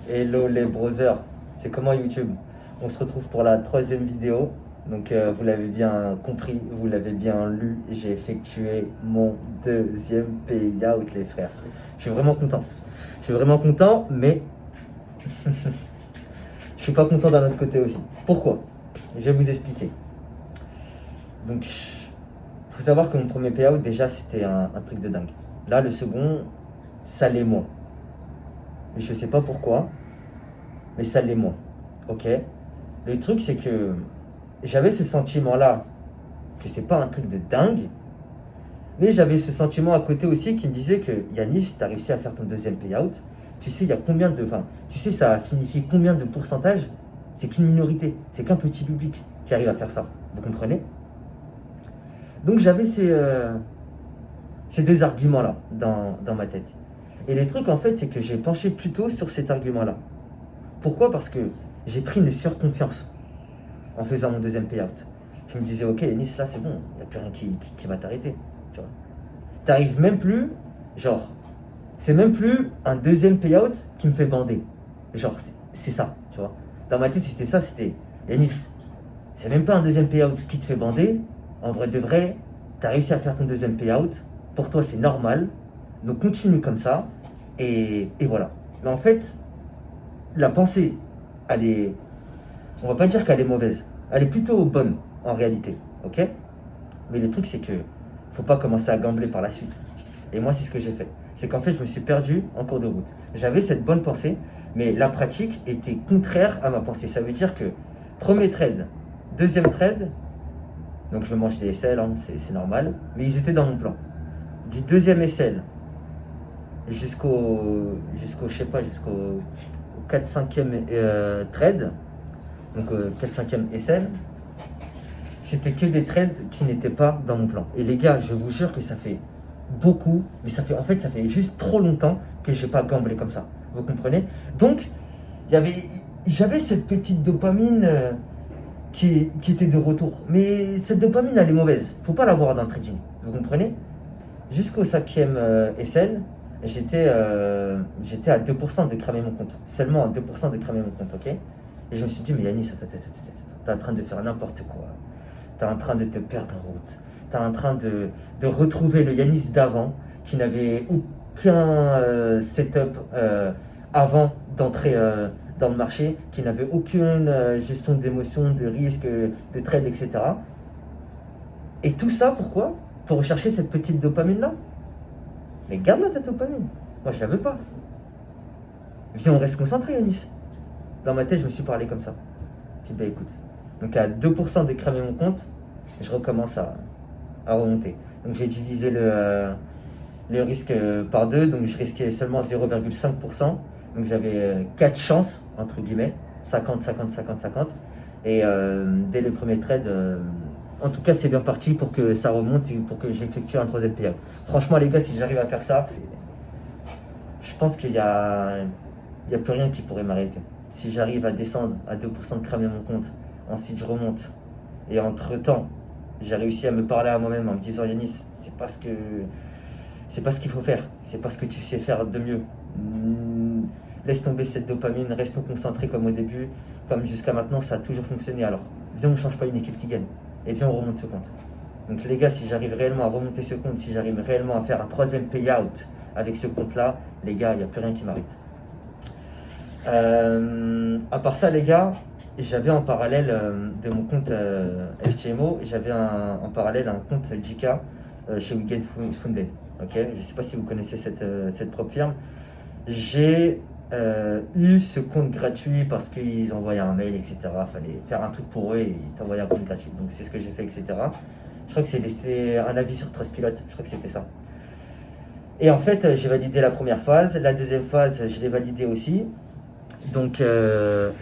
Hello les brothers, c'est comment YouTube? On se retrouve pour la troisième vidéo. Donc vous l'avez bien compris, vous l'avez bien lu, j'ai effectué mon deuxième payout les frères. Je suis vraiment content. Je suis vraiment content, mais je suis pas content d'un autre côté aussi. Pourquoi? Je vais vous expliquer. Donc faut savoir que mon premier payout déjà c'était un truc de dingue. Là le second, ça l'est moins. Je sais pas pourquoi, mais ça l'est moins. Ok? Le truc, c'est que j'avais ce sentiment-là, que c'est pas un truc de dingue, mais j'avais ce sentiment à côté aussi qui me disait que Yanis, tu as réussi à faire ton deuxième payout. Tu sais, il y a combien de. Enfin, tu sais, ça signifie combien de pourcentage? C'est qu'une minorité, c'est qu'un petit public qui arrive à faire ça. Vous comprenez? Donc j'avais ces deux arguments-là dans ma tête. Et le truc, en fait, c'est que j'ai penché plutôt sur cet argument-là. Pourquoi? Parce que j'ai pris une surconfiance en faisant mon deuxième payout. Je me disais, ok, Nice, là, c'est bon, il n'y a plus rien qui va t'arrêter. Tu vois. T'arrives même plus, genre, c'est même plus un deuxième payout qui me fait bander. Genre, c'est ça, tu vois. Dans ma tête, c'était ça, c'était, Yanis, c'est même pas un deuxième payout qui te fait bander. En vrai de vrai, t'as réussi à faire ton deuxième payout. Pour toi, c'est normal. Donc, continue comme ça. Et voilà. Mais en fait, la pensée, elle est, on va pas dire qu'elle est mauvaise. Elle est plutôt bonne en réalité, ok? Mais le truc c'est que faut pas commencer à gambler par la suite. Et moi c'est ce que j'ai fait. C'est qu'en fait je me suis perdu en cours de route. J'avais cette bonne pensée, mais la pratique était contraire à ma pensée. Ça veut dire que premier trade, deuxième trade, donc je mange des SL, hein, c'est normal, mais ils étaient dans mon plan. Du deuxième SL jusqu'au je sais pas, jusqu'au 4-5e trade, donc 4-5e SL, c'était que des trades qui n'étaient pas dans mon plan. Et les gars, je vous jure que ça fait beaucoup, mais ça fait juste trop longtemps que je n'ai pas gamblé comme ça. Vous comprenez? Donc, j'avais cette petite dopamine qui était de retour. Mais cette dopamine, elle est mauvaise. Faut pas l'avoir dans le trading. Vous comprenez? Jusqu'au 5e SL, j'étais à 2% de cramer mon compte. Seulement à 2% de cramer mon compte, ok? Et je me suis dit, mais Yannis, t'es en train de faire n'importe quoi. T'es en train de te perdre en route. T'es en train de retrouver le Yanis d'avant, qui n'avait aucun setup avant d'entrer dans le marché, qui n'avait aucune gestion d'émotion, de risque, de trade, etc. Et tout ça, pourquoi? Pour rechercher cette petite dopamine-là. Mais garde-la ta dopamine. Moi, je la veux pas. Viens, on reste concentré, Yanis. Dans ma tête, je me suis parlé comme ça. Je dis, bah écoute, donc à 2% de cramer mon compte, je recommence à remonter. Donc j'ai divisé le risque par 2, donc je risquais seulement 0,5%. Donc j'avais 4 chances, entre guillemets, 50, 50, 50, 50. Et dès le premier trade, en tout cas c'est bien parti pour que ça remonte et pour que j'effectue un troisième payout. Franchement les gars, si j'arrive à faire ça, je pense qu'il y a plus rien qui pourrait m'arrêter. Si j'arrive à descendre à 2% de cramer mon compte, ensuite je remonte. Et entre-temps, j'ai réussi à me parler à moi-même en me disant Yanis, c'est pas ce qu'il faut faire, c'est pas ce que tu sais faire de mieux. Laisse tomber cette dopamine, restons concentrés comme au début, comme jusqu'à maintenant ça a toujours fonctionné. Alors, viens on ne change pas une équipe qui gagne. Et viens on remonte ce compte. Donc les gars, si j'arrive réellement à remonter ce compte, si j'arrive réellement à faire un troisième payout avec ce compte-là, les gars, il n'y a plus rien qui m'arrête. À part ça, les gars, j'avais en parallèle de mon compte FTMO, j'avais en parallèle un compte JK chez Weekend Funded. Okay, je ne sais pas si vous connaissez cette propre firme. J'ai eu ce compte gratuit parce qu'ils envoyaient un mail, etc. Il fallait faire un truc pour eux et ils t'envoyaient un compte gratuit. Donc c'est ce que j'ai fait, etc. Je crois que c'est laissé un avis sur Trustpilot, je crois que c'était ça. Et en fait, j'ai validé la première phase. La deuxième phase, je l'ai validée aussi. Donc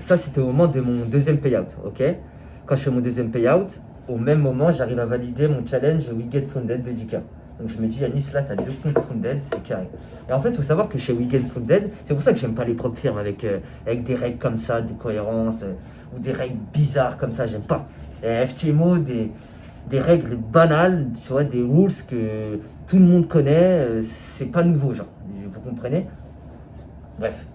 ça c'était au moment de mon deuxième payout, ok? Quand je fais mon deuxième payout, au même moment j'arrive à valider mon challenge We Get Funded de 10K. Donc je me dis Yanis là t'as deux comptes funded, c'est carré. Et en fait il faut savoir que chez We Get Funded, c'est pour ça que j'aime pas les propres firmes avec des règles comme ça, de cohérence, ou des règles bizarres comme ça, j'aime pas. Et FTMO, des règles banales, tu vois, des rules que tout le monde connaît, c'est pas nouveau genre, vous comprenez? Bref.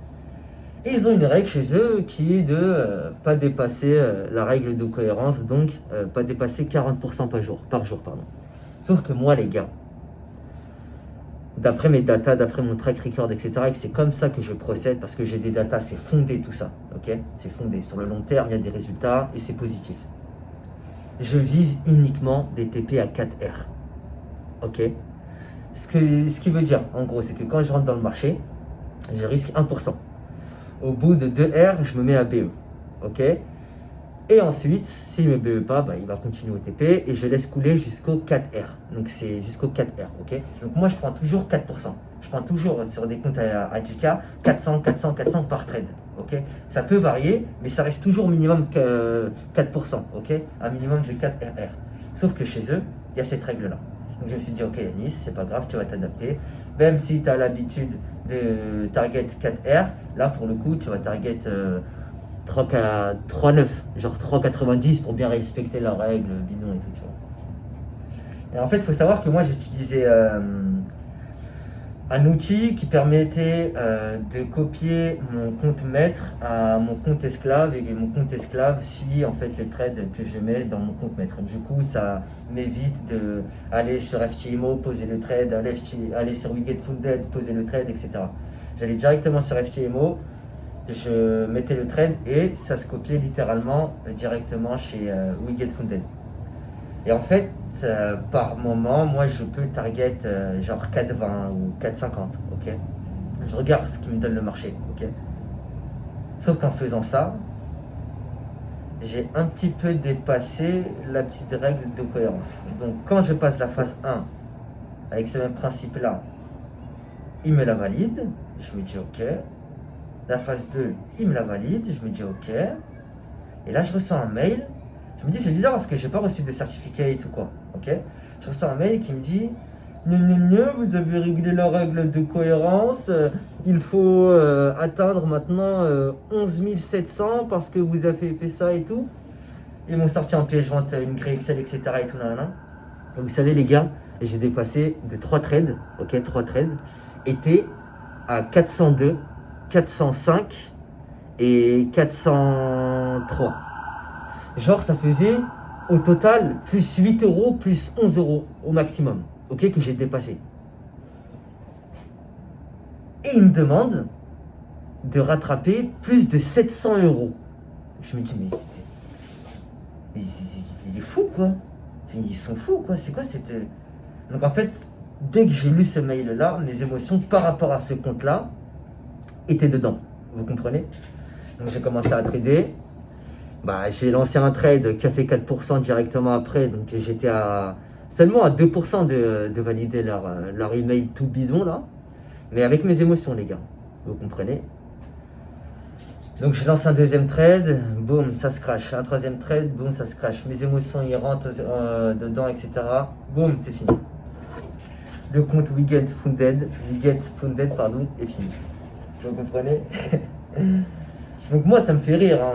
Et ils ont une règle chez eux qui est de pas dépasser la règle de cohérence, donc pas dépasser 40% par jour, pardon. Sauf que moi, les gars, d'après mes datas, d'après mon track record, etc., et c'est comme ça que je procède, parce que j'ai des datas, c'est fondé tout ça, ok? C'est fondé. Sur le long terme, il y a des résultats et c'est positif. Je vise uniquement des TP à 4R, ok? Ce qui veut dire, en gros, c'est que quand je rentre dans le marché, je risque 1%. Au bout de 2R, je me mets à BE, ok? Et ensuite, s'il ne me BE pas, il va continuer au TP et je laisse couler jusqu'au 4R. Donc c'est jusqu'au 4R, ok? Donc moi, je prends toujours 4%. Je prends toujours sur des comptes à 10K, 400 par trade, ok? Ça peut varier, mais ça reste toujours minimum 4%, ok? Un minimum de 4RR. Sauf que chez eux, il y a cette règle-là. Donc je me suis dit, ok Yanis, c'est pas grave, tu vas t'adapter. Même si tu as l'habitude de target 4R, là pour le coup, tu vas target 3,9, genre 3,90 pour bien respecter la règle, bidon et tout, tu vois. Et en fait, il faut savoir que moi j'utilisais un outil qui permettait de copier mon compte maître à mon compte esclave et mon compte esclave suit en fait les trades que je mets dans mon compte maître. Du coup, ça m'évite d'aller sur FTMO, poser le trade, aller sur WeGetFunded, poser le trade, etc. J'allais directement sur FTMO, je mettais le trade et ça se copiait littéralement directement chez WeGetFunded. Et en fait, par moment, moi je peux target genre 4,20 ou 4,50, ok? Je regarde ce qui me donne le marché, ok? Sauf qu'en faisant ça, j'ai un petit peu dépassé la petite règle de cohérence. Donc quand je passe la phase 1 avec ce même principe-là, il me la valide, je me dis ok. La phase 2, il me la valide, je me dis ok. Et là je reçois un mail. Je me dis c'est bizarre parce que j'ai pas reçu de certificat ou quoi, ok? Je reçois un mail qui me dit vous avez réglé la règle de cohérence, il faut atteindre maintenant 11 700 parce que vous avez fait ça et tout. Ils m'ont sorti en pièce jointe une grille Excel, etc. et tout, nan, nan. Donc, vous savez les gars, j'ai dépassé de 3 trades, ok, 3 trades, étaient à 402, 405 et 403. Genre ça faisait au total plus 8 euros, plus 11 euros au maximum, ok, que j'ai dépassé. Et il me demande de rattraper plus de 700 euros. Je me dis, mais il est fou quoi. Ils sont fous quoi, c'est quoi cette... Donc en fait, dès que j'ai lu ce mail-là, mes émotions par rapport à ce compte-là étaient dedans. Vous comprenez? Donc j'ai commencé à trader. J'ai lancé un trade qui a fait 4% directement après, donc j'étais seulement à 2% de valider leur email tout bidon là, mais avec mes émotions les gars, vous comprenez. Donc je lance un deuxième trade, boum, ça se crache, un troisième trade, boum, ça se crache, mes émotions y rentrent dedans, etc. Boum, c'est fini. Le compte WeGetFunded, pardon, est fini. Vous comprenez? Donc moi ça me fait rire, hein.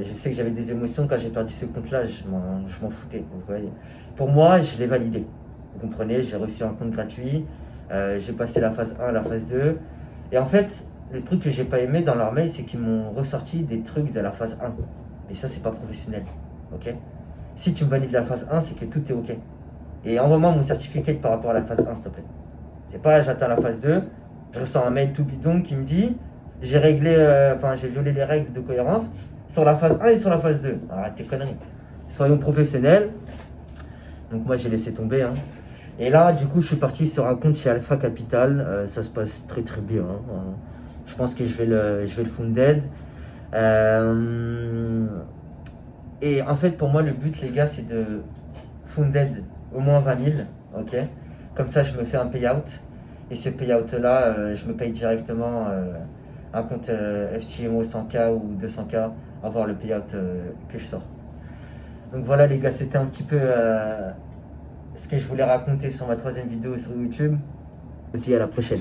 Je sais que j'avais des émotions quand j'ai perdu ce compte-là, je m'en foutais, vous voyez. Pour moi, je l'ai validé, vous comprenez, j'ai reçu un compte gratuit, j'ai passé la phase 1, la phase 2, et en fait, le truc que j'ai pas aimé dans leur mail, c'est qu'ils m'ont ressorti des trucs de la phase 1, et ça c'est pas professionnel, ok. Si tu me valides la phase 1, c'est que tout est ok, et envoie-moi mon certificat par rapport à la phase 1 s'il te plaît. C'est pas j'atteins la phase 2, je reçois un mail tout bidon qui me dit j'ai violé les règles de cohérence sur la phase 1 et sur la phase 2. Arrête tes conneries. Soyons professionnels. Donc moi j'ai laissé tomber. Hein. Et là du coup je suis parti sur un compte chez Alpha Capital. Ça se passe très très bien. Hein. Je pense que je vais le funded. Et en fait pour moi le but les gars c'est de funded au moins 20 000. Ok. Comme ça je me fais un payout. Et ce payout là je me paye directement un compte FTMO 100K ou 200K, avoir le payout que je sors. Donc voilà les gars, c'était un petit peu ce que je voulais raconter sur ma troisième vidéo sur YouTube. Je vous dis à la prochaine.